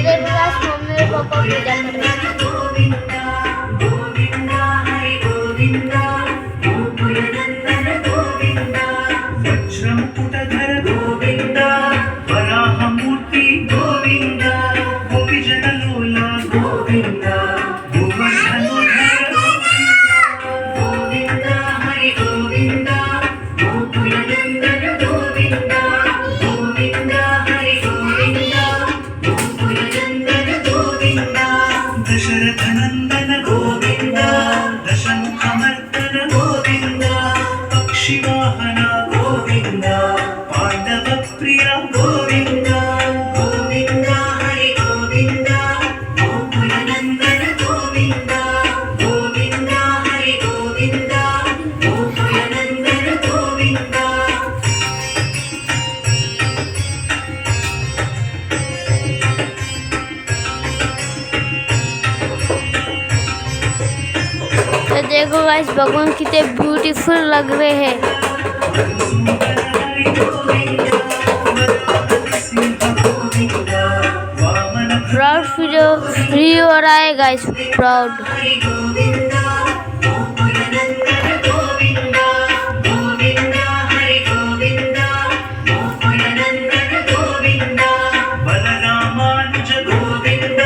देखो guys mummy और पापा पूजा कर रहे हैं। वज्रमुकुटधर गोविन्द वराहमूर्ति गोविन्द गोपीजनलोला गोविन्द गोवर्धनोद्धर गोविन्द हरि गोविन्द गोकुलनन्दन गोविन्द गोविन्द हरि गोविन्द गोकुलनन्दन गोविन्द दशरथनन्दन गोविन्द दशमुखमर्दन गोविन्द पक्षिवाहन गोविन्द पाण्डवप्रिय गोविन्द गोविन्द हरि गोविन्द गोकुलनन्दन गोविन्द गोविन्द हरि गोविन्द गोकुलनन्दन गोविन्द तो देखो गाइस भगवान कितने ब्यूटीफुल लग रहे हैं। प्राउड वीडियो हो रहा है गाइस, प्राउड। बलरामानुज गोविन्द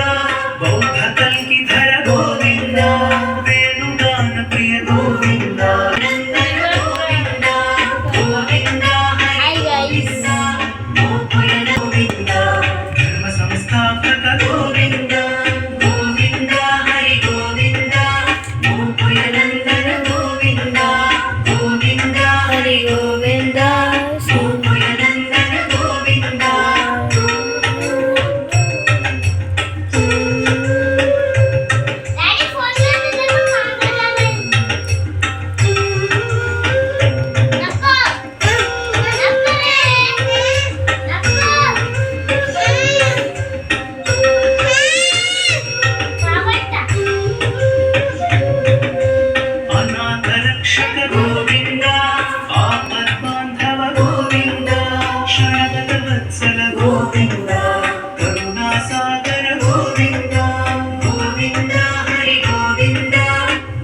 बौद्धकल्किधर गोविन्द वेणुगान प्रिय गोविन्द हाय गाइस, गोविन्द धर्म संस्थापक गोविन्द गोविन्द हरि गोविन्द गोकुलनन्दन गोविन्द गोविन्द हरि गोविंद गोकुलनन्दन गोविन्द अनाथरक्षक गोविन्द आपद्बान्धव गोविन्द शरणवत्सल गोविन्द करुणासागर गोविन्द गोविन्द हरि गोविन्द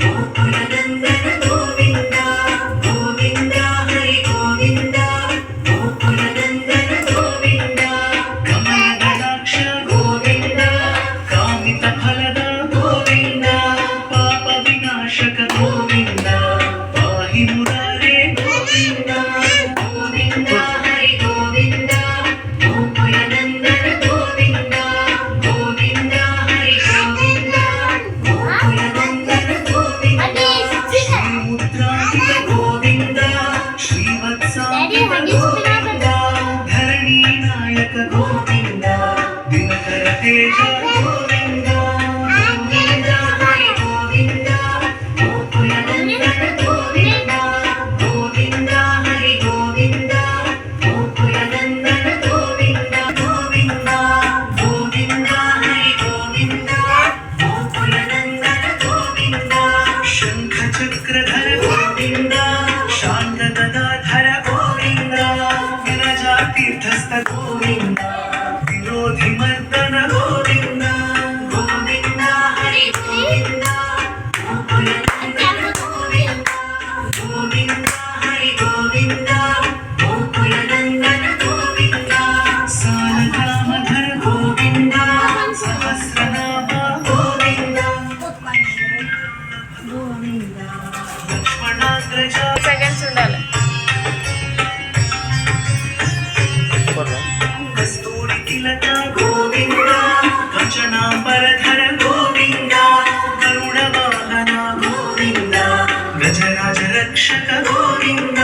गोकुलनन्दन गोविन्द गोविन्द हरि गोविन्द गोकुलनन्दन गोविन्द कमलदलाक्ष गोविन्द कामितफलद गोविन्द पापविनाशक गोविन्द पाहि मुरारे गोविन्द गोविन्द हरि गोविन्द गोकुलनन्दन गोविन्द गोविन्द हरि गोविन्द गोकुलनन्दन गोविन्द श्रीमुद्रान्वित गोविन्द श्रीवत्सान्वित गोविन्द धरणीनायक गोविन्द दिनकर तेज गोविन्द गोविन्द हरि गोविन्द गोकुलनन्दन गोविन्द गोविन्द हरि गोविन्द गोकुलनन्दन गोविन्द गोविन्द गोविन्द हरि गोविन्द गोकुलनन्दन गोविन्द शङ्खचक्रधर गोविन्द शान्तगदाधर गोविन्द विरजातीर्थस्थ गोविन्द विरोधिमर्दन गोविन्द गोविन्द हरि गोविन्द गोकुलनन्दन गोविन्द गोविन्द हरि गोविन्द गोकुलनन्दन गोविन्द सालग्रामधर गोविन्द सहस्रनाम गोविन्द गोविन्द लक्ष्मणाग्रज సెకండ్స్ ఉండాలి. कस्तूरी तिलक गोविन्द कंचनाम्बरधर गोविन्द गरुडवाहन गोविन्द गजराज रक्षक गोविन्द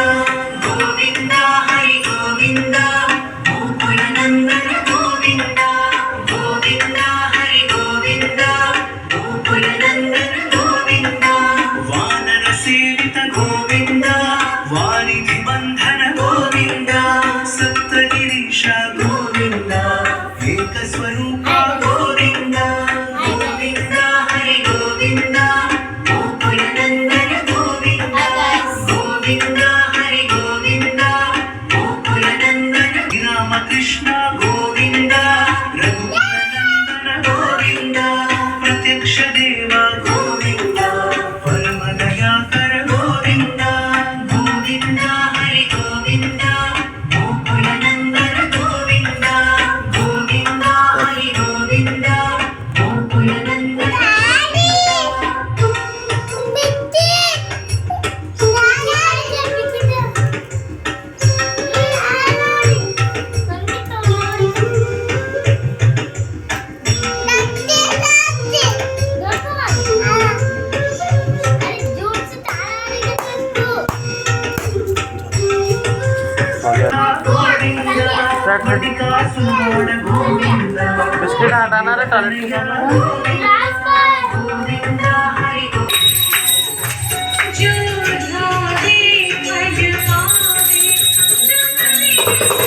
गोविन्द हरि गोविन्द गोकुलनन्दन गोविन्द गोविन्द हरि गोविन्द गोकुलनन्दन गोविन्द वानर सेवित गोविन्द वारिधि बन्धन गोविन्द सप्तगिरीश गोविन्द एकस्वरूप गोविन्द गोविन्द हरि गोविन्द गोकुलनन्दन गोविन्द गोविन्द हरि गोविन्द गोकुलनन्दन रामकृष्ण गोविन्द रघुकुलनन्दन जो धावे भज पावे, जगदीश